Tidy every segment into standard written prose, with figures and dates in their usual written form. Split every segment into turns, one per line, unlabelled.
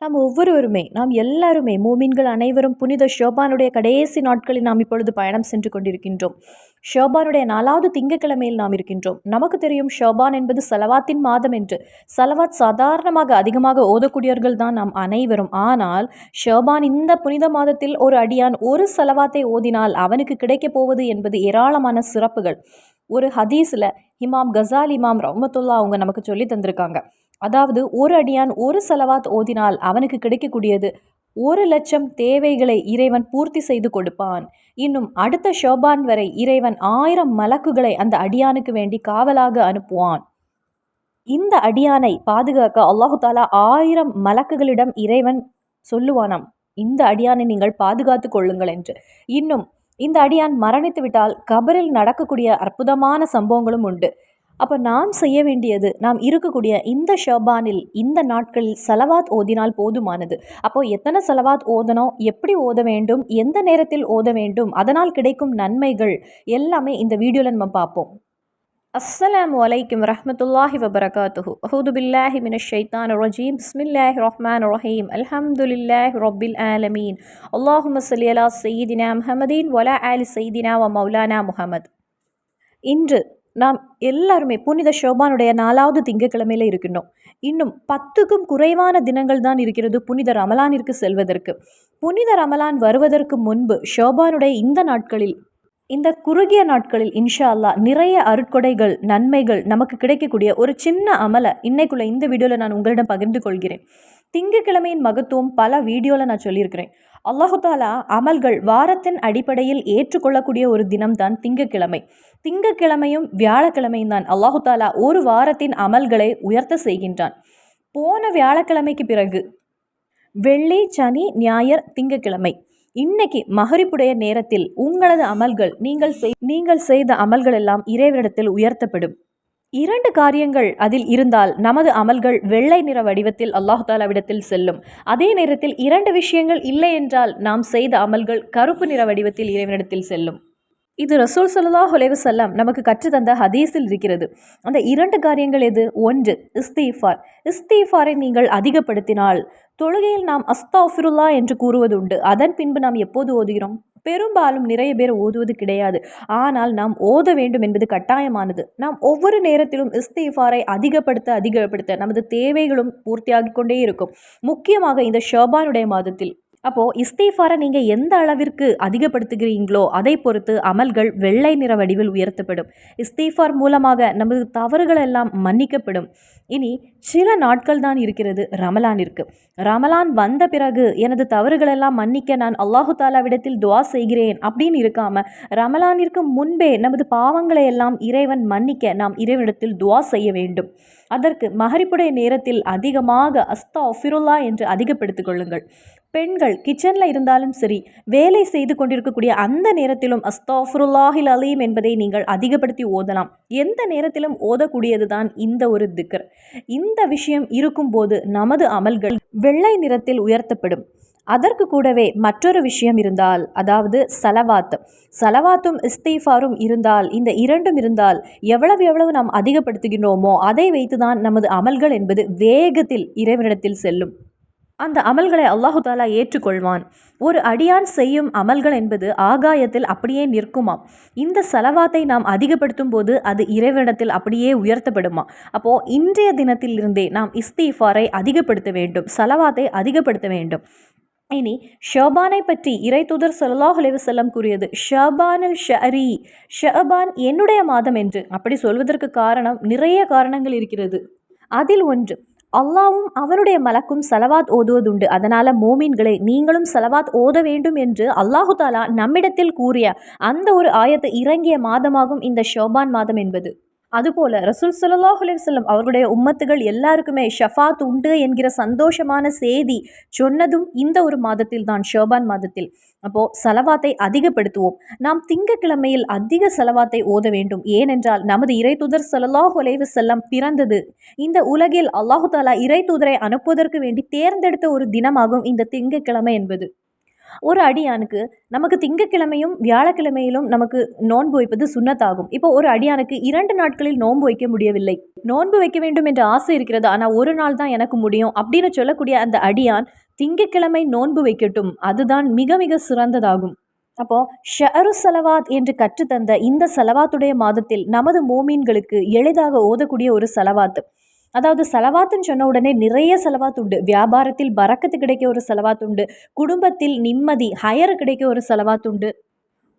நாம் எல்லாருமே மூமின்கள் அனைவரும் புனித ஷோபானுடைய கடைசி நாட்களில் நாம் இப்பொழுது பயணம் சென்று கொண்டிருக்கின்றோம். ஷோபானுடைய 4வது திங்கட்கிழமையில் நாம் இருக்கின்றோம். நமக்கு தெரியும் ஷோபான் என்பது சலவாத்தின் மாதம் என்று. சலவாத் சாதாரணமாக அதிகமாக ஓதக்கூடியவர்கள் தான் நாம் அனைவரும். ஆனால் ஷோபான் இந்த புனித மாதத்தில் ஒரு அடியான் ஒரு சலவாத்தை ஓதினால் அவனுக்கு கிடைக்கப் போவது என்பது ஏராளமான சிறப்புகள். ஒரு ஹதீஸில் இமாம் கசால் இமாம் ரஹ்மத்துல்லா அவங்க நமக்கு சொல்லி தந்திருக்காங்க. அதாவது ஒரு அடியான் ஒரு சலவாத் ஓதினால் அவனுக்கு கிடைக்கக்கூடியது 1,00,000 தேவைகளை இறைவன் பூர்த்தி செய்து கொடுப்பான். இன்னும் அடுத்த ஷோபான் வரை இறைவன் 1000 மலக்குகளை அந்த அடியானுக்கு வேண்டி காவலாக அனுப்புவான். இந்த அடியானை பாதுகாக்க அல்லாஹு தாலா 1000 மலக்குகளிடம் இறைவன் சொல்லுவானாம், இந்த அடியானை நீங்கள் பாதுகாத்து கொள்ளுங்கள் என்று. இன்னும் இந்த அடியான் மரணித்து விட்டால் கபரில் நடக்கக்கூடிய அற்புதமான சம்பவங்களும் உண்டு. அப்போ நாம் செய்ய வேண்டியது, நாம் இருக்கக்கூடிய இந்த ஷோபானில் இந்த நாட்களில் சலவாத் ஓதினால் போதுமானது. அப்போது எத்தனை சலவாத் ஓதணும், எப்படி ஓத வேண்டும், எந்த நேரத்தில் ஓத வேண்டும், அதனால் கிடைக்கும் நன்மைகள் எல்லாமே இந்த வீடியோவில் நம்ம பார்ப்போம். அஸ்ஸலாமு அலைக்கும் வரஹ்மத்துல்லாஹி வபரகாத்துஹு. அஊது பில்லாஹி மினஷ் ஷைத்தானிர் ரஜீம். பிஸ்மில்லாஹிர் ரஹ்மானிர் ரஹீம். அல்ஹம்துலில்லாஹி ரப்பில் ஆலமீன். அல்லாஹும்ம ஸல்லி அலா ஸய்யிதினா முஹம்மதின் வலா ஆலி ஸய்யிதினா வ மௌலானா முஹம்மத். இன்று நாம் எல்லாருமே புனித ஷோபானுடைய 4வது திங்கட்கிழமையில் இருக்கின்றோம். இன்னும் 10க்கும் குறைவான தினங்கள் தான் இருக்கிறது புனித ரமலானிற்கு செல்வதற்கு. புனித ரமலான் வருவதற்கு முன்பு ஷோபானுடைய இந்த நாட்களில், இந்த குறுகிய நாட்களில் இன்ஷா அல்லாஹ் நிறைய அருட்கொடைகள், நன்மைகள் நமக்கு கிடைக்கக்கூடிய ஒரு சின்ன அமலை இன்னைக்குள்ள இந்த வீடியோவில் நான் உங்களிடம் பகிர்ந்து கொள்கிறேன். திங்கட்கிழமையின் மகத்துவம் பல வீடியோவில் நான் சொல்லியிருக்கிறேன். அல்லாஹு தாலா அமல்கள் வாரத்தின் அடிப்படையில் ஏற்றுக்கொள்ளக்கூடிய ஒரு தினம்தான் திங்கட்கிழமை. திங்கட்கிழமையும் வியாழக்கிழமையும் தான் அல்லாஹு தாலா ஒரு வாரத்தின் அமல்களை உயர்த்த செய்கின்றான். போன வியாழக்கிழமைக்கு பிறகு வெள்ளி, சனி, ஞாயிறு, திங்கட்கிழமை, இன்னைக்கு மகரிப்புடைய நேரத்தில் உங்களது அமல்கள், நீங்கள் செய்த அமல்கள் எல்லாம் இறைவனிடத்தில் உயர்த்தப்படும். 2 காரியங்கள் அதில் இருந்தால் நமது அமல்கள் வெள்ளை நிற வடிவத்தில் அல்லாஹு தாலாவிடத்தில் செல்லும். அதே நேரத்தில் 2 விஷயங்கள் இல்லை என்றால் நாம் செய்த அமல்கள் கருப்பு நிற வடிவத்தில் இறைவனிடத்தில் செல்லும். இது ரசூல் ஸல்லல்லாஹு அலைஹி வஸல்லம் நமக்கு கற்றுத்தந்த ஹதீஸில் இருக்கிறது. அந்த 2 காரியங்கள் எது? 1 இஸ்திஃபார். இஸ்திஃபாரை நீங்கள் அதிகப்படுத்தினால், தொழுகையில் நாம் அஸ்தாஃபிருல்லா என்று கூறுவது உண்டு. அதன் பின்பு நாம் எப்போது ஓதுகிறோம்? பெரும்பாலும் நிறைய பேர் ஓதுவது கிடையாது. ஆனால் நாம் ஓத வேண்டும் என்பது கட்டாயமானது. நாம் ஒவ்வொரு நேரத்திலும் இஸ்திஃபாரை அதிகப்படுத்த நமது தேவைகளும் பூர்த்தியாகி கொண்டே இருக்கும். முக்கியமாக இந்த ஷோபானுடைய மாதத்தில். அப்போது இஸ்திஃபாரை நீங்கள் எந்த அளவிற்கு அதிகப்படுத்துகிறீங்களோ அதை பொறுத்து அமல்கள் வெள்ளை நிற வடிவில் உயர்த்தப்படும். இஸ்திஃபார் மூலமாக நமது தவறுகள் எல்லாம் மன்னிக்கப்படும். இனி சில நாட்கள் தான் இருக்கிறது ரமலானிற்கு. ரமலான் வந்த பிறகு எனது தவறுகளெல்லாம் மன்னிக்க நான் அல்லாஹு தாலாவிடத்தில் துவா செய்கிறேன் அப்படின்னு இருக்காமல், ரமலானிற்கு முன்பே நமது பாவங்களை எல்லாம் இறைவன் மன்னிக்க நாம் இறைவனிடத்தில் துவா செய்ய வேண்டும். அதற்கு மகரிப்புடைய நேரத்தில் அதிகமாக அஸ்தாஃபிருல்லா என்று அதிகப்படுத்திக் கொள்ளுங்கள். பெண்கள் கிச்சனில் இருந்தாலும் சரி, வேலை செய்து கொண்டிருக்கக்கூடிய அந்த நேரத்திலும் அஸ்தாஃபிருல்லாஹில் அலீம் என்பதை நீங்கள் அதிகப்படுத்தி ஓதலாம். எந்த நேரத்திலும் ஓதக்கூடியது தான் இந்த ஒரு திக்ர். இந்த விஷயம் இருக்கும்போது நமது அமல்கள் வெள்ளை நிறத்தில் உயர்த்தப்படும். அதற்கு கூடவே மற்றொரு விஷயம் இருந்தால், அதாவது சலவாத்தும் இஸ்திஃபாரும் இருந்தால், இந்த 2ம் இருந்தால் எவ்வளவு நாம் அதிகப்படுத்துகின்றோமோ அதை வைத்துதான் நமது அமல்கள் என்பது வேகத்தில் இறைவனிடத்தில் செல்லும். அந்த அமல்களை அல்லாஹு தாலா ஏற்றுக்கொள்வான். ஒரு அடியான் செய்யும் அமல்கள் என்பது ஆகாயத்தில் அப்படியே நிற்குமாம். இந்த சலவாத்தை நாம் அதிகப்படுத்தும் போது அது இறைவனிடத்தில் அப்படியே உயர்த்தப்படுமா. அப்போது இன்றைய தினத்தில் இருந்தே நாம் இஸ்திஃபாரை அதிகப்படுத்த வேண்டும், சலவாத்தை அதிகப்படுத்த வேண்டும். இனி ஷோபானை பற்றி இறை தூதர் ஸல்லல்லாஹு அலைஹி வஸல்லம் கூறியது ஷபானுல் ஷஹரி, ஷபான் என்னுடைய மாதம் என்று. அப்படி சொல்வதற்கு காரணம், நிறைய காரணங்கள் இருக்கிறது. அதில் ஒன்று, அல்லாவும் அவனுடைய மலக்கும் சலவாத் ஓதுவதுண்டு. அதனால மோமீன்களை நீங்களும் சலவாத் ஓத வேண்டும் என்று அல்லாஹு தாலா நம்மிடத்தில் கூறிய அந்த ஒரு ஆயத்து இறங்கிய மாதமாகும் இந்த ஷோபான் மாதம் என்பது. அதுபோல ரசூல் ஸல்லல்லாஹு அலைஹி வஸல்லம் அவர்களுடைய உம்மத்துகள் எல்லாருக்குமே ஷஃபாத் உண்டு என்கிற சந்தோஷமான செய்தி சொன்னதும் இந்த ஒரு மாதத்தில் தான், ஷோபான் மாதத்தில். அப்போது சலவாத்தை அதிகப்படுத்துவோம். நாம் திங்கட்கிழமையில் அதிக சலவாத்தை ஓத வேண்டும். ஏனென்றால் நமது இறை தூதர் ஸல்லல்லாஹு அலைஹி வஸல்லம் பிறந்தது இந்த உலகில் அல்லாஹு தாலா இறை தூதரை அனுப்புவதற்கு வேண்டி தேர்ந்தெடுத்த ஒரு தினமாகும் இந்த திங்கட்கிழமை என்பது. ஒரு அடியானுக்கு நமக்கு திங்கட்கிழமையும் வியாழக்கிழமையிலும் நமக்கு நோன்பு வைப்பது சுன்னத்தாகும். இப்போ ஒரு அடியானுக்கு 2 நாட்களில் நோன்பு வைக்க முடியவில்லை, நோன்பு வைக்க வேண்டும் என்ற ஆசை இருக்கிறது, ஆனால் ஒரு நாள் தான் எனக்கு முடியும் அப்படின்னு சொல்லக்கூடிய அந்த அடியான் திங்கட்கிழமை நோன்பு வைக்கட்டும். அதுதான் மிக மிக சிறந்ததாகும். அப்போ ஷஅரு சலவாத் என்று கற்றுத்தந்த இந்த சலவாத்துடைய மாதத்தில் நமது மோமீன்களுக்கு எளிதாக ஓதக்கூடிய ஒரு சலவாத்து. அதாவது சலவாத்துன்னு சொன்ன உடனே நிறைய சலவாத் உண்டு. வியாபாரத்தில் பறக்கத்து கிடைக்க ஒரு சலவாத் உண்டு, குடும்பத்தில் நிம்மதி ஹயர் கிடைக்க ஒரு சலவாத் உண்டு,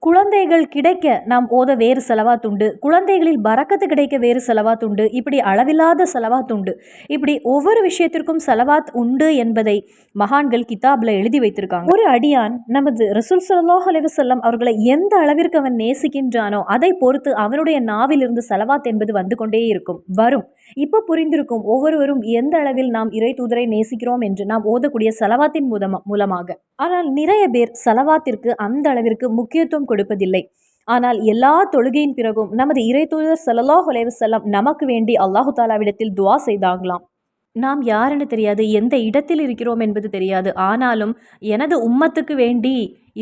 குழந்தைகள் கிடைக்க நாம் ஓத வேறு செலவாத் உண்டு, குழந்தைகளில் பறக்கத்து கிடைக்க வேறு செலவாத் உண்டு, இப்படி அளவில்லாத செலவாத் உண்டு. இப்படி ஒவ்வொரு விஷயத்திற்கும் செலவாத் உண்டு என்பதை மகான்கள் கிதாபில் எழுதி வைத்திருக்காங்க. ஒரு அடியான் நமது ரசூல் ஸல்லல்லாஹு அலைஹி வஸல்லம் அவர்களை எந்த அளவிற்கு அவன் நேசிக்கின்றானோ அதை பொறுத்து அவனுடைய நாவிலிருந்து செலவாத் என்பது வந்து கொண்டே இருக்கும், வரும். இப்போ புரிந்திருக்கும் ஒவ்வொருவரும் எந்த அளவில் நாம் இறை தூதரை நேசிக்கிறோம் என்று நாம் ஓதக்கூடிய செலவாத்தின் மூலமாக. ஆனால் நிறைய பேர் செலவாத்திற்கு அந்த அளவிற்கு முக்கியத்துவம் கொடுப்பதில்லை. ஆனால் எல்லா தொழுகையின் பிறகும் நமது இறை தூதர் ஸல்லல்லாஹு அலைஹி வஸல்லம் நமக்கு வேண்டி அல்லாஹு தாலாவிடத்தில் துவா செய்தாங்களாம். நாம் யாருன்னு தெரியாது, எந்த இடத்தில் இருக்கிறோம் என்பது தெரியாது, ஆனாலும் எனது உம்மத்துக்கு வேண்டி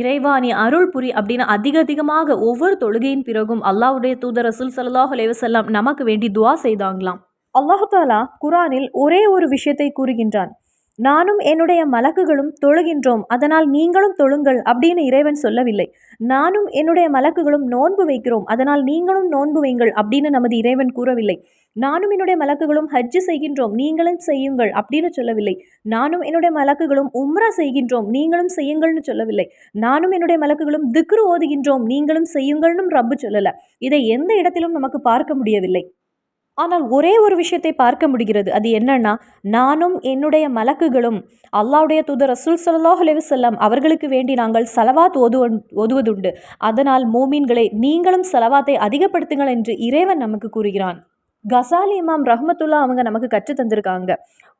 இறைவா நீ அருள் புரி அப்படின்னு அதிகமாக ஒவ்வொரு தொழுகையின் பிறகும் அல்லாஹ்வுடைய தூதர் ரசூல் ஸல்லல்லாஹு அலைஹி வஸல்லம் நமக்கு வேண்டி துவா செய்தாங்களாம். அல்லாஹு தாலா குரானில் ஒரே ஒரு விஷயத்தை கூறுகின்றான், நானும் என்னுடைய மலக்குகளும் தொழுகின்றோம், அதனால் நீங்களும் தொழுங்கள் அப்படின்னு இறைவன் சொல்லவில்லை. நானும் என்னுடைய மலக்குகளும் நோன்பு வைக்கிறோம், அதனால் நீங்களும் நோன்பு வைங்கள் அப்படின்னு நமது இறைவன் கூறவில்லை. நானும் என்னுடைய மலக்குகளும் ஹஜ்ஜு செய்கின்றோம், நீங்களும் செய்யுங்கள் அப்படின்னு சொல்லவில்லை. நானும் என்னுடைய மலக்குகளும் உம்ரா செய்கின்றோம், நீங்களும் செய்யுங்கள்னு சொல்லவில்லை. நானும் என்னுடைய மலக்குகளும் திக்ரு ஓதுகின்றோம், நீங்களும் செய்யுங்கள்னு ரப்பு சொல்லல. இதை எந்த இடத்திலும் நமக்கு பார்க்க முடியவில்லை. ஆனால் ஒரே ஒரு விஷயத்தை பார்க்க முடிகிறது, அது என்னன்னா, நானும் என்னுடைய மலக்குகளும் அல்லாஹ்வுடைய தூதர் ரசூல் ஸல்லல்லாஹு அலைஹி வஸல்லம் அவர்களுக்கு வேண்டி நாங்கள் சலவாத் ஓதுவதுண்டு, அதனால் மோமீன்களை நீங்களும் சலவாத்தை அதிகப்படுத்துங்கள் என்று இறைவன் நமக்கு கூறுகிறான். கசாலி இமாம் ரஹ்மத்துல்லா அவங்க நமக்கு கற்று தந்திருக்காங்க,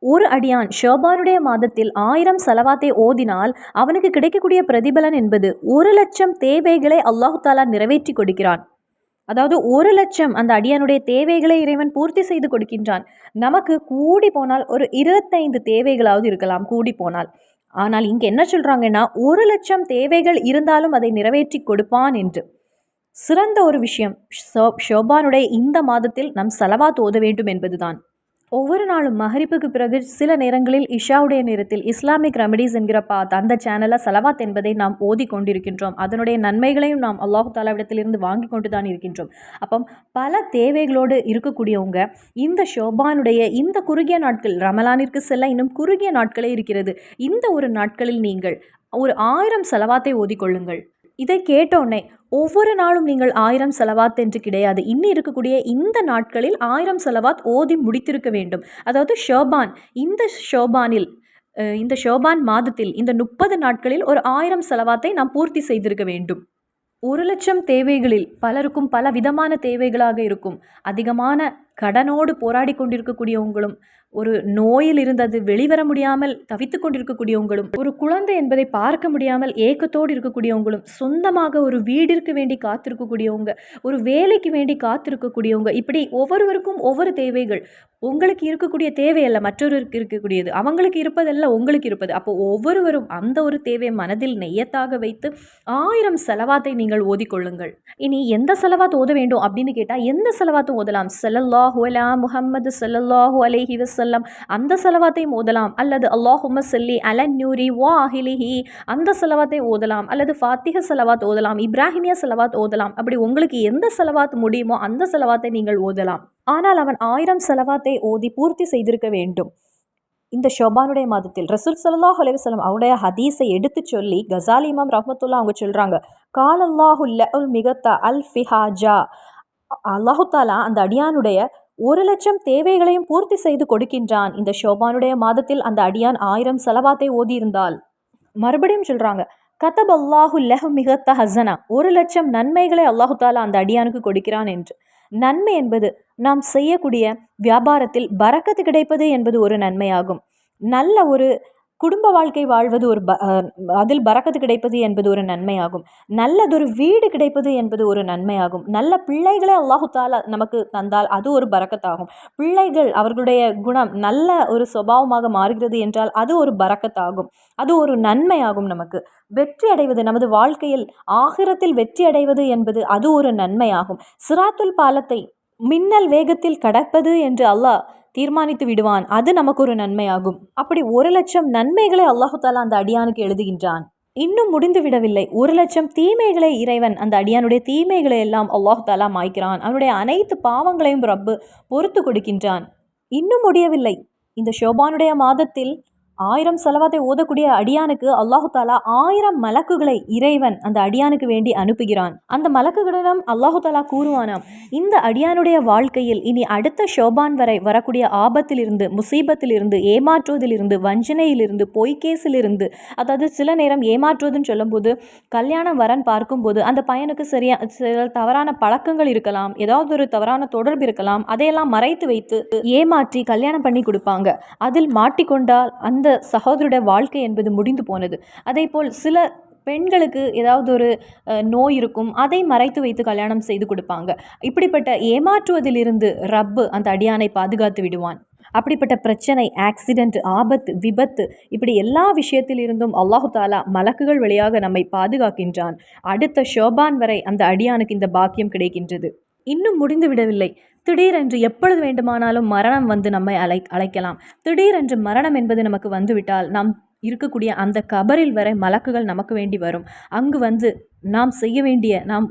ஒரு அடியான் ஷோபானுடைய மாதத்தில் 1000 சலவாத்தை ஓதினால் அவனுக்கு கிடைக்கக்கூடிய பிரதிபலன் என்பது 1,00,000 தேவைகளை அல்லாஹு தாலா நிறைவேற்றி கொடுக்கிறான். அதாவது 1,00,000 அந்த அடியானுடைய தேவைகளை இறைவன் பூர்த்தி செய்து கொடுக்கின்றான். நமக்கு கூடி போனால் ஒரு 25 தேவைகளாவது இருக்கலாம் கூடி போனால். ஆனால் இங்கே என்ன சொல்கிறாங்கன்னா 1,00,000 தேவைகள் இருந்தாலும் அதை நிறைவேற்றி கொடுப்பான் என்று. சிறந்த ஒரு விஷயம் ஷோபானுடைய இந்த மாதத்தில் நம் சலவாத் ஓத வேண்டும் என்பதுதான். ஒவ்வொரு நாளும் மஹரிப்புக்கு பிறகு சில நேரங்களில் இஷாவுடைய நேரத்தில் இஸ்லாமிக் ரெமடிஸ் என்கிற அந்த சேனலில் சலவாத் என்பதை நாம் ஓதி கொண்டிருக்கின்றோம். அதனுடைய நன்மைகளையும் நாம் அல்லாஹு தாலாவிடத்திலிருந்து வாங்கி கொண்டு தான் இருக்கின்றோம். அப்போ பல தேவைகளோடு இருக்கக்கூடியவங்க இந்த ஷோபானுடைய இந்த குறுகிய நாட்கள், ரமலானிற்கு செல்ல இன்னும் குறுகிய நாட்களே இருக்கிறது, இந்த ஒரு நாட்களில் நீங்கள் ஒரு 1000 சலவாத்தை ஓதிக்கொள்ளுங்கள். இதை கேட்டோடனே ஒவ்வொரு நாளும் நீங்கள் 1000 சலவாத் என்று கிடையாது, இன்னும் இருக்கக்கூடிய இந்த நாட்களில் 1000 சலவாத் ஓதி முடித்திருக்க வேண்டும். அதாவது இந்த ஷோபான் மாதத்தில் இந்த 30 நாட்களில் ஒரு 1000 சலவாத்தை நாம் பூர்த்தி செய்திருக்க வேண்டும். 1,00,000 தேவைகளில் பலருக்கும் பல விதமான தேவைகளாக இருக்கும். அதிகமான கடனோடு போராடி கொண்டிருக்கக்கூடியவங்களும், ஒரு நோயில் இருந்தது வெளிவர முடியாமல் தவித்து கொண்டிருக்கக்கூடியவங்களும், ஒரு குழந்தை என்பதை பார்க்க முடியாமல் ஏக்கத்தோடு இருக்கக்கூடியவங்களும், சொந்தமாக ஒரு வீடிற்கு வேண்டி காத்திருக்கக்கூடியவங்க, ஒரு வேலைக்கு வேண்டி காத்திருக்கக்கூடியவங்க, இப்படி ஒவ்வொருவருக்கும் ஒவ்வொரு தேவைகள். உங்களுக்கு இருக்கக்கூடிய தேவையல்ல மற்றொருக்கு இருக்கக்கூடியது, அவங்களுக்கு இருப்பதல்ல உங்களுக்கு இருப்பது. அப்போ ஒவ்வொருவரும் அந்த ஒரு தேவையை மனதில் நெய்யத்தாக வைத்து 1000 செலவாத்தை நீங்கள் ஓதிக்கொள்ளுங்கள். இனி எந்த செலவாத் ஓத வேண்டும் அப்படின்னு கேட்டால் எந்த செலவாத்தும் ஓதலாம். ஸல்லல்லாஹு அலா முஹம்மது ஸல்லல்லாஹு அலைஹி வஸல்லம் அந்த செலவாத்தையும் ஓதலாம், அல்லது அல்லாஹும்ம ஸல்லி அலன் நூரி வா அஹ்லிஹி அந்த செலவாத்தை ஓதலாம், அல்லது ஃபாத்திஹ செலவாத் ஓதலாம், இப்ராஹிமியா செலவாத் ஓதலாம். அப்படி உங்களுக்கு எந்த செலவாத் முடியுமோ அந்த செலவாத்தை நீங்கள் ஓதலாம். ஆனால் அவன் 1000 செலவாத்தை ஓதி பூர்த்தி செய்திருக்க வேண்டும். இந்த ஷோபானுடைய மாதத்தில் ரசூல் ஸல்லல்லாஹு அலைஹி வஸல்லம் அவருடைய ஹதீஸை எடுத்து சொல்லி கசாலி இமாம் ரஹ்மத்துல்லா அவங்க சொல்கிறாங்க, காலல்லாஹு லஉல் மிகத்த அல் ஃபிஹாஜா, அல்லாஹு தாலா அந்த அடியானுடைய 1,00,000 தேவைகளையும் பூர்த்தி செய்து கொடுக்கின்றான் இந்த ஷோபானுடைய மாதத்தில் அந்த அடியான் 1000 செலவாத்தை ஓதியிருந்தால். மறுபடியும் சொல்கிறாங்க, கதப் அல்லாஹு லஹு மிகத்த ஹசனா, 1,00,000 நன்மைகளை அல்லாஹு தாலா அந்த அடியானுக்கு கொடுக்கிறான் என்று. நன்மை என்பது நாம் செய்யக்கூடிய வியாபாரத்தில் பரக்கத்து கிடைப்பது என்பது ஒரு நன்மையாகும். நல்ல ஒரு குடும்ப வாழ்க்கை வாழ்வது அதில் பரக்கத்து கிடைப்பது என்பது ஒரு நன்மையாகும். நல்லதொரு வீடு கிடைப்பது என்பது ஒரு நன்மையாகும். நல்ல பிள்ளைகளை அல்லாஹு தாலா நமக்கு தந்தால் அது ஒரு பரக்கத்தாகும். பிள்ளைகள் அவர்களுடைய குணம் நல்ல ஒரு சுபாவமாக மாறுகிறது என்றால் அது ஒரு பரக்கத்தாகும். அது ஒரு நன்மையாகும். நமக்கு வெற்றி அடைவது, நமது வாழ்க்கையில் ஆகிரத்தில் வெற்றி அடைவது என்பது அது ஒரு நன்மையாகும். சிராத்துல் பாலத்தை மின்னல் வேகத்தில் கடப்பது என்று அல்லாஹ் தீர்மானித்து விடுவான். அது நமக்கு ஒரு நன்மையாகும். அப்படி 1,00,000 நன்மைகளை அல்லாஹு தாலா அந்த அடியானுக்கு எழுதுகின்றான். இன்னும் முடிந்து விடவில்லை. 1,00,000 தீமைகளை இறைவன், அந்த அடியானுடைய தீமைகளை எல்லாம் அல்லாஹு தாலா மாய்க்கிறான். அவனுடைய அனைத்து பாவங்களையும் ரப்பு பொறுத்து கொடுக்கின்றான். இன்னும் முடியவில்லை. இந்த ஷோபானுடைய மாதத்தில் 1000 செலவாத்தை ஓதக்கூடிய அடியானுக்கு அல்லாஹு தாலா 1000 மலக்குகளை இறைவன் அந்த அடியானுக்கு வேண்டி அனுப்புகிறான். அந்த மலக்குகளிடம் அல்லாஹு தாலா கூறுவானாம், இந்த அடியானுடைய வாழ்க்கையில் இனி அடுத்த ஷோபான் வரை வரக்கூடிய ஆபத்திலிருந்து, முசீபத்திலிருந்து, ஏமாற்றுவதிலிருந்து, வஞ்சனையிலிருந்து, பொய்கேசிலிருந்து, அதாவது சில நேரம் ஏமாற்றுவதுன்னு சொல்லும்போது கல்யாணம் வரன் பார்க்கும்போது அந்த பையனுக்கு சில தவறான பழக்கங்கள் இருக்கலாம், ஏதாவது ஒரு தவறான தொடர்பு இருக்கலாம், அதையெல்லாம் மறைத்து வைத்து ஏமாற்றி கல்யாணம் பண்ணி கொடுப்பாங்க. அதில் மாட்டிக்கொண்டால் அந்த சகோதரோட வாழ்க்கை என்பது முடிந்து போனது. அதேபோல் சில பெண்களுக்கு ஏதாவது ஒரு நோய் இருக்கும், அதை மறைத்து வைத்து கல்யாணம் செய்து கொடுப்பாங்க. இப்படிப்பட்ட ஏமாற்றுவதிலிருந்து ரப்பு அந்த அடியானை பாதுகாத்து விடுவான். அப்படிப்பட்ட பிரச்சனை, ஆக்சிடென்ட், ஆபத்து, விபத்து, இப்படி எல்லா விஷயத்திலிருந்தும் அல்லாஹு தாலா மலக்குகள் வழியாக நம்மை பாதுகாக்கின்றான். அடுத்த ஷோபான் வரை அந்த அடியானுக்கு இந்த பாக்கியம் கிடைக்கின்றது. இன்னும் முடிந்து விடவில்லை. திடீரென்று எப்பொழுது வேண்டுமானாலும் மரணம் வந்து நம்மை அழைக்கலாம். திடீரென்று மரணம் என்பது நமக்கு வந்துவிட்டால் நாம் இருக்கக்கூடிய அந்த கபரில் வரை மலக்குகள் நமக்கு வேண்டி வரும். அங்கு வந்து நாம்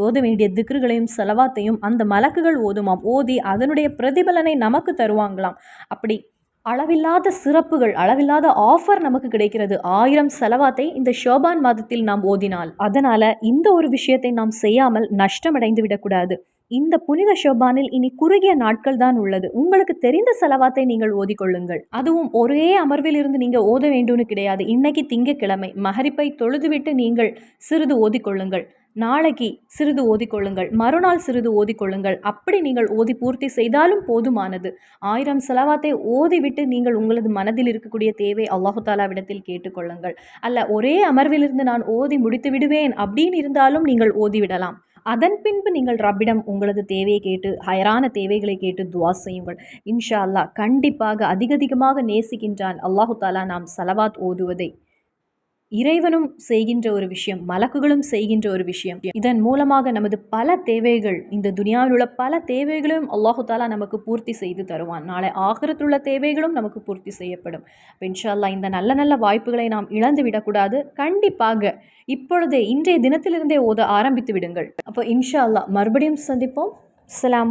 ஓத வேண்டிய திக்ருகளையும் செலவாத்தையும் அந்த மலக்குகள் ஓதுமாம். ஓதி அதனுடைய பிரதிபலனை நமக்கு தருவாங்களாம். அப்படி அளவில்லாத சிறப்புகள், அளவில்லாத ஆஃபர் நமக்கு கிடைக்கிறது 1000 செலவாத்தை இந்த ஷோபான் மாதத்தில் நாம் ஓதினால். அதனால இந்த ஒரு விஷயத்தை நாம் செய்யாமல் நஷ்டமடைந்து விடக்கூடாது. இந்த புனித ஷோபானில் இனி குறுகிய நாட்கள் தான் உள்ளது. உங்களுக்கு தெரிந்த செலவாத்தை நீங்கள் ஓதிக்கொள்ளுங்கள். அதுவும் ஒரே அமர்வில் இருந்து நீங்க ஓத வேண்டும்னு கிடையாது. இன்னைக்கு திங்கட்கிழமை மகரிப்பை தொழுதுவிட்டு நீங்கள் சிறிது ஓதிக்கொள்ளுங்கள். நாளைக்கு சிறிது ஓதிக்கொள்ளுங்கள், மறுநாள் சிறிது ஓதிக்கொள்ளுங்கள். அப்படி நீங்கள் ஓதி பூர்த்தி செய்தாலும் போதுமானது. 1000 செலவாத்தை ஓதிவிட்டு நீங்கள் உங்களது மனதில் இருக்கக்கூடிய தேவை அல்லாஹு தாலாவிடத்தில் கேட்டுக்கொள்ளுங்கள். அல்ல ஒரே அமர்விலிருந்து நான் ஓதி முடித்து விடுவேன் அப்படின்னு இருந்தாலும் நீங்கள் ஓதிவிடலாம். அதன் பின்பு நீங்கள் ரப்பிடம் உங்களது தேவையை கேட்டு, ஹயரான தேவைகளை கேட்டு துவா செய்யுங்கள். இன்ஷா அல்லாஹ் கண்டிப்பாக அதிகமாக நேசிக்கின்றான் அல்லாஹு தாலா நாம் சலவாத் ஓதுவதை. இறைவனும் செய்கின்ற ஒரு விஷயம், மலக்குகளும் செய்கின்ற ஒரு விஷயம். இதன் மூலமாக நமது பல தேவைகள், இந்த துனியாவில் உள்ள பல தேவைகளையும் அல்லாஹு தாலா நமக்கு பூர்த்தி செய்து தருவான். நாளை ஆகிரத்தில் உள்ள தேவைகளும் நமக்கு பூர்த்தி செய்யப்படும். இன்ஷா அல்லாஹ் இந்த நல்ல நல்ல வாய்ப்புகளை நாம் இழந்து விடக்கூடாது. கண்டிப்பாக இப்பொழுதே இன்றைய தினத்திலிருந்தே ஓத ஆரம்பித்து விடுங்கள். அப்போ இன்ஷா அல்லாஹ் மறுபடியும் சந்திப்போம். அஸ்ஸலாமு